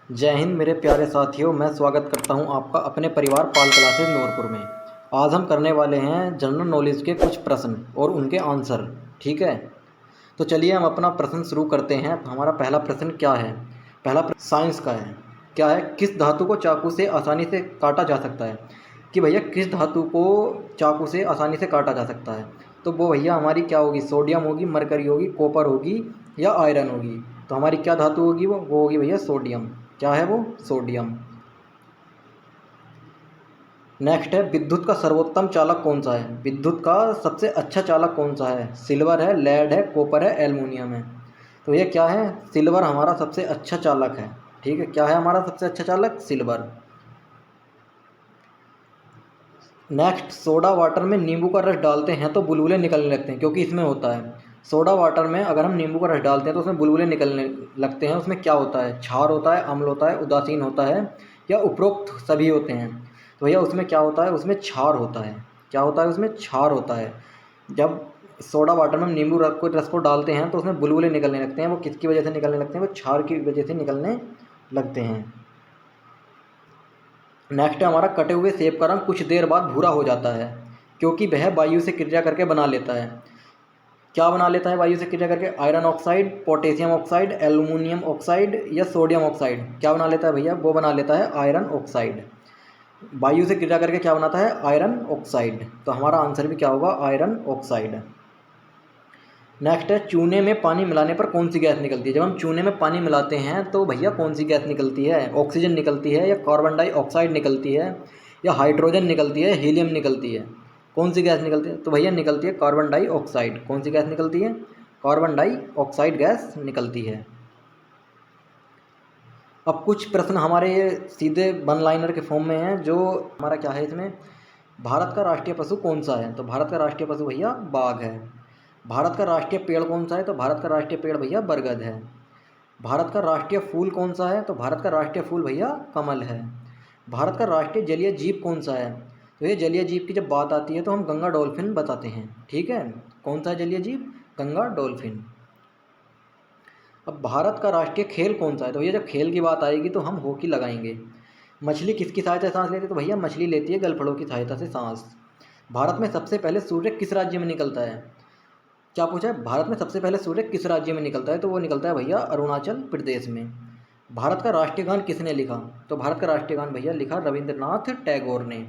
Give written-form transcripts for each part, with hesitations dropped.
जय हिंद मेरे प्यारे साथियों। मैं स्वागत करता हूं आपका अपने परिवार पाल क्लासेस नूरपुर में। आज हम करने वाले हैं जनरल नॉलेज के कुछ प्रश्न और उनके आंसर। ठीक है, तो चलिए हम अपना प्रश्न शुरू करते हैं। हमारा पहला प्रश्न क्या है? पहला प्रश्न साइंस का है। क्या है? किस धातु को चाकू से आसानी से काटा जा सकता है? कि भैया किस धातु को चाकू से आसानी से काटा जा सकता है? तो वो भैया हमारी क्या होगी? सोडियम होगी, मरकरी होगी, कॉपर होगी या आयरन होगी। तो हमारी क्या धातु होगी? वो होगी भैया सोडियम। क्या है वो? सोडियम। नेक्स्ट है, विद्युत का सर्वोत्तम चालक कौन सा है? विद्युत का सबसे अच्छा चालक कौन सा है? सिल्वर है, लेड है, कॉपर है, एल्युमिनियम है। तो ये क्या है? सिल्वर हमारा सबसे अच्छा चालक है। ठीक है, क्या है हमारा सबसे अच्छा चालक? सिल्वर। नेक्स्ट, सोडा वाटर में नींबू का रस डालते हैं तो बुलबुले निकलने लगते हैं, क्योंकि इसमें होता है सोडा वाटर में अगर हम नींबू का रस डालते हैं तो उसमें बुलबुले निकलने लगते हैं। उसमें क्या होता है? क्षार होता है, अम्ल होता है, उदासीन होता है या उपरोक्त सभी होते हैं? तो भैया उसमें क्या होता है? उसमें क्षार होता है। क्या होता है? उसमें क्षार होता है। जब सोडा वाटर में हम नींबू रस को डालते हैं तो उसमें बुलबुले निकलने लगते हैं। वो किसकी वजह से निकलने लगते हैं? वो क्षार की वजह से निकलने लगते हैं। नेक्स्ट है हमारा, कटे हुए सेब का रंग कुछ देर बाद भूरा हो जाता है क्योंकि वह वायु से क्रिया करके बना लेता है। क्या बना लेता है वायु से क्रिया करके? Iron oxide, potassium oxide, aluminium oxide या सोडियम ऑक्साइड। क्या बना लेता है भैया? वो बना लेता है आयरन ऑक्साइड। वायु से क्रिया करके क्या बनाता है? Iron oxide. तो हमारा आंसर भी क्या होगा? Iron oxide. नेक्स्ट है, चूने में पानी मिलाने पर कौन सी गैस निकलती है? जब हम चूने में पानी मिलाते हैं तो भैया कौन सी गैस निकलती है? ऑक्सीजन निकलती है या कार्बन डाइऑक्साइड निकलती है या हाइड्रोजन निकलती है, हीलियम निकलती है? कौन सी गैस निकलती है? तो भैया निकलती है कार्बन डाइऑक्साइड। कौन सी गैस निकलती है? कार्बन डाइऑक्साइड गैस निकलती है। अब कुछ प्रश्न हमारे ये सीधे वन लाइनर के फॉर्म में हैं। जो हमारा क्या है इसमें, भारत का राष्ट्रीय पशु कौन सा है? तो भारत का राष्ट्रीय पशु भैया बाघ है। भारत का राष्ट्रीय पेड़ कौन सा है? तो भारत का राष्ट्रीय पेड़ भैया बरगद है। भारत का राष्ट्रीय फूल कौन सा है? तो भारत का राष्ट्रीय फूल भैया कमल है। भारत का राष्ट्रीय जलीय जीव कौन सा है? तो ये जलीय जीव की जब बात आती है तो हम गंगा डॉल्फिन बताते हैं। ठीक है, कौन सा है जलीय जीव? गंगा डॉल्फिन। अब भारत का राष्ट्रीय खेल कौन सा है? तो भैया जब खेल की बात आएगी तो हम हॉकी लगाएंगे। मछली किसकी सहायता से सांस लेती है? तो भैया मछली लेती है गलफड़ों की सहायता से सांस। भारत में सबसे पहले सूर्य किस राज्य में निकलता है? क्या पूछा है? भारत में सबसे पहले सूर्य किस राज्य में निकलता है? तो वो निकलता है भैया अरुणाचल प्रदेश में। भारत का राष्ट्रीय गान किसने लिखा? तो भारत का राष्ट्रीय गान भैया लिखा रविंद्रनाथ टैगोर ने।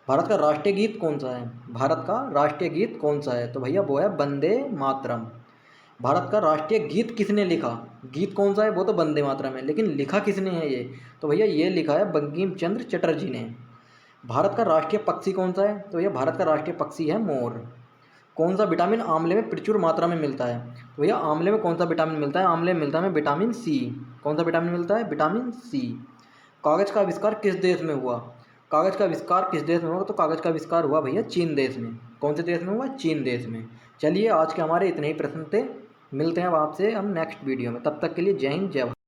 भारत का राष्ट्रीय गीत कौन सा है? भारत का राष्ट्रीय गीत कौन सा है? तो भैया वो है वंदे मातरम। भारत का राष्ट्रीय गीत किसने लिखा? गीत कौन सा है? वो तो वंदे मातरम है, लेकिन लिखा किसने है ये? तो भैया ये लिखा है बंकिम चंद्र चटर्जी ने। भारत का राष्ट्रीय पक्षी कौन सा है? तो भैया भारत का राष्ट्रीय पक्षी है मोर। कौन सा विटामिन आंवले में प्रचुर मात्रा में मिलता है? तो भैया आंवले में कौन सा विटामिन मिलता है? आंवले में मिलता है विटामिन सी। कौन सा विटामिन मिलता है? Vitamin C. कागज का आविष्कार किस देश में हुआ? कागज का आविष्कार किस देश में हुआ? तो कागज का आविष्कार हुआ भैया चीन देश में। कौन से देश में हुआ? चीन देश में। चलिए आज के हमारे इतने ही प्रश्न थे। मिलते हैं अब आपसे हम नेक्स्ट वीडियो में। तब तक के लिए जय हिंद, जय भारत।